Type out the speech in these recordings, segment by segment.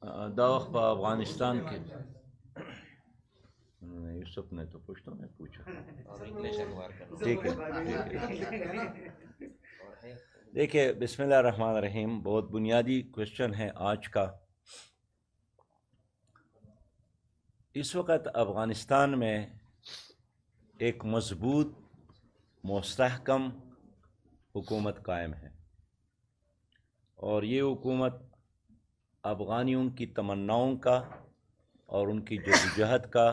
دا وخت په افغانستان کې یوسف نے تو پشتوں میں پوچھا ٹھیک ہے دیکھیے بسم اللہ الرحمن الرحیم، بہت بنیادی کوشچن ہے آج کا۔ اس وقت افغانستان میں ایک مضبوط مستحکم حکومت قائم ہے، اور یہ حکومت افغانیوں کی تمناؤں کا اور ان کی جدوجہد کا،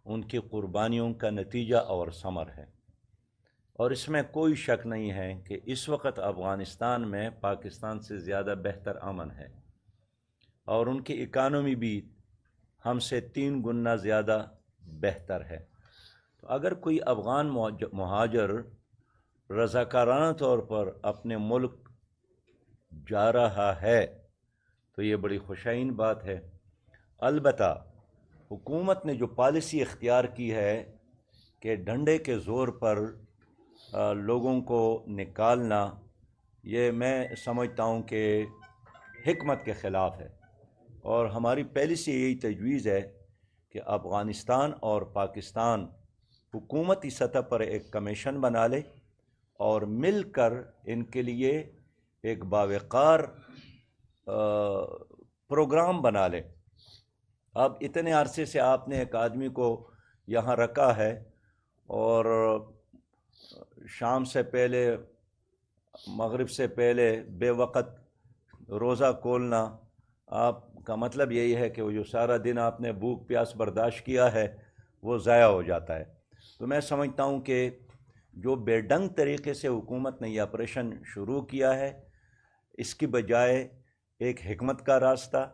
ان کی قربانیوں کا نتیجہ اور ثمر ہے، اور اس میں کوئی شک نہیں ہے کہ اس وقت افغانستان میں پاکستان سے زیادہ بہتر امن ہے، اور ان کی اکانومی بھی ہم سے 3 گنا زیادہ بہتر ہے۔ تو اگر کوئی افغان مہاجر رضاکارانہ طور پر اپنے ملک جا رہا ہے تو یہ بڑی خوشائن بات ہے۔ البتہ حکومت نے جو پالیسی اختیار کی ہے کہ ڈنڈے کے زور پر لوگوں کو نکالنا، یہ میں سمجھتا ہوں کہ حکمت کے خلاف ہے، اور ہماری پہلی سے یہی تجویز ہے کہ افغانستان اور پاکستان حکومتی سطح پر ایک کمیشن بنا لے اور مل کر ان کے لیے ایک باوقار پروگرام بنا لے۔ اب اتنے عرصے سے آپ نے ایک آدمی کو یہاں رکھا ہے، اور شام سے پہلے مغرب سے پہلے بے وقت روزہ کھولنا، آپ کا مطلب یہی ہے کہ وہ جو سارا دن آپ نے بھوک پیاس برداشت کیا ہے وہ ضائع ہو جاتا ہے۔ تو میں سمجھتا ہوں کہ جو بے ڈنگ طریقے سے حکومت نے یہ آپریشن شروع کیا ہے، اس کی بجائے ایک حکمت کا راستہ،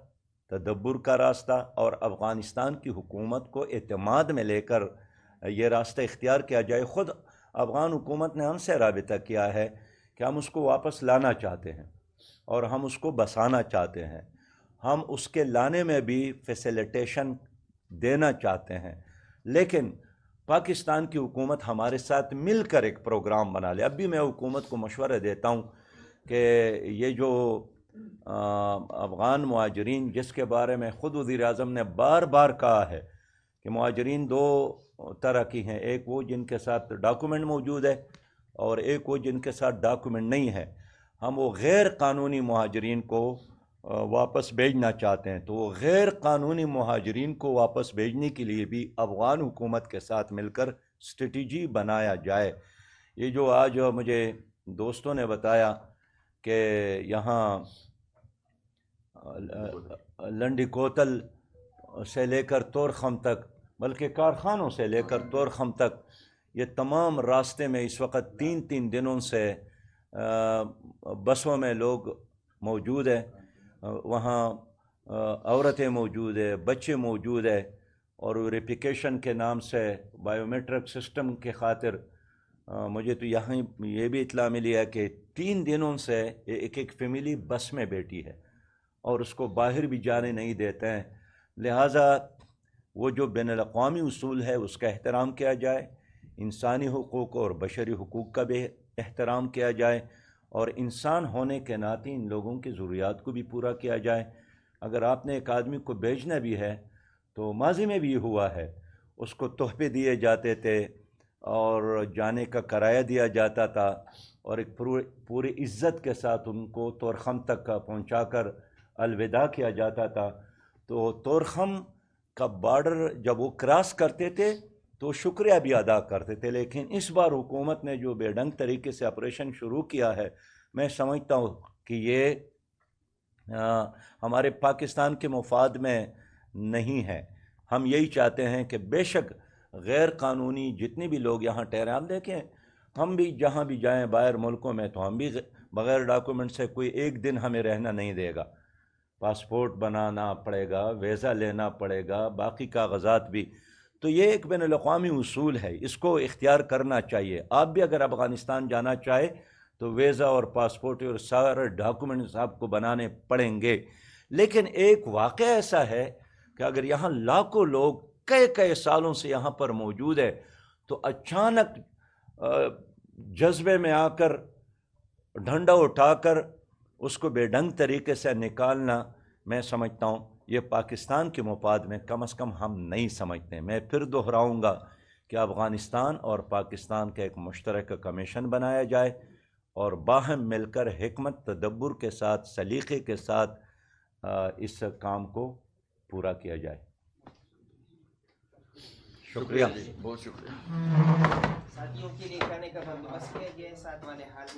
تدبر کا راستہ، اور افغانستان کی حکومت کو اعتماد میں لے کر یہ راستہ اختیار کیا جائے۔ خود افغان حکومت نے ہم سے رابطہ کیا ہے کہ ہم اس کو واپس لانا چاہتے ہیں اور ہم اس کو بسانا چاہتے ہیں، ہم اس کے لانے میں بھی فیسیلیٹیشن دینا چاہتے ہیں، لیکن پاکستان کی حکومت ہمارے ساتھ مل کر ایک پروگرام بنا لے۔ اب بھی میں حکومت کو مشورہ دیتا ہوں کہ یہ جو افغان مہاجرین، جس کے بارے میں خود وزیر اعظم نے بار بار کہا ہے کہ مہاجرین 2 طرح کی ہیں، ایک وہ جن کے ساتھ ڈاکومنٹ موجود ہے اور ایک وہ جن کے ساتھ ڈاکومنٹ نہیں ہے، ہم وہ غیر قانونی مہاجرین کو واپس بھیجنا چاہتے ہیں۔ تو وہ غیر قانونی مہاجرین کو واپس بھیجنے کے لیے بھی افغان حکومت کے ساتھ مل کر اسٹریٹجی بنایا جائے۔ یہ جو آج مجھے دوستوں نے بتایا کہ یہاں لنڈی کوتل سے لے کر تورخم تک، بلکہ کارخانوں سے لے کر تورخم تک، یہ تمام راستے میں اس وقت 3 دنوں سے بسوں میں لوگ موجود ہیں، وہاں عورتیں موجود ہیں، بچے موجود ہیں، اور ویریفیکیشن کے نام سے بائیو میٹرک سسٹم کے خاطر مجھے تو یہاں یہ بھی اطلاع ملی ہے کہ 3 دنوں سے ایک فیملی بس میں بیٹھی ہے اور اس کو باہر بھی جانے نہیں دیتے ہیں۔ لہٰذا وہ جو بین الاقوامی اصول ہے اس کا احترام کیا جائے، انسانی حقوق اور بشری حقوق کا بھی احترام کیا جائے، اور انسان ہونے کے ناطے ان لوگوں کی ضروریات کو بھی پورا کیا جائے۔ اگر آپ نے ایک آدمی کو بھیجنا بھی ہے تو ماضی میں بھی ہوا ہے، اس کو تحفے دیے جاتے تھے اور جانے کا کرایہ دیا جاتا تھا، اور ایک پوری عزت کے ساتھ ان کو تورخم تک پہنچا کر الوداع کیا جاتا تھا۔ تو تورخم کا بارڈر جب وہ کراس کرتے تھے تو شکریہ بھی ادا کرتے تھے، لیکن اس بار حکومت نے جو بے ڈنگ طریقے سے آپریشن شروع کیا ہے، میں سمجھتا ہوں کہ یہ ہمارے پاکستان کے مفاد میں نہیں ہے۔ ہم یہی چاہتے ہیں کہ بے شک غیر قانونی جتنے بھی لوگ یہاں ٹھہرے، ہم دیکھیں ہم بھی جہاں بھی جائیں باہر ملکوں میں تو ہم بھی بغیر ڈاکومنٹ سے کوئی 1 دن ہمیں رہنا نہیں دے گا، پاسپورٹ بنانا پڑے گا، ویزا لینا پڑے گا، باقی کاغذات بھی۔ تو یہ ایک بین الاقوامی اصول ہے، اس کو اختیار کرنا چاہیے۔ آپ بھی اگر افغانستان جانا چاہے تو ویزا اور پاسپورٹ اور سارے ڈاکومنٹس آپ کو بنانے پڑیں گے، لیکن ایک واقعہ ایسا ہے کہ اگر یہاں لاکھوں لوگ کئی سالوں سے یہاں پر موجود ہے تو اچانک جذبے میں آ کر ڈنڈا اٹھا کر اس کو بے ڈھنگ طریقے سے نکالنا، میں سمجھتا ہوں یہ پاکستان کے مفاد میں کم از کم ہم نہیں سمجھتے. میں پھر دہراؤں گا کہ افغانستان اور پاکستان کا ایک مشترکہ کمیشن بنایا جائے اور باہم مل کر حکمت تدبر کے ساتھ سلیقے کے ساتھ اس کام کو پورا کیا جائے. شکریہ. بہت شکریہ. ساتھیوں کے لیے کھانے کا بندوبست کیا گیا ہے. ساتھ والے حال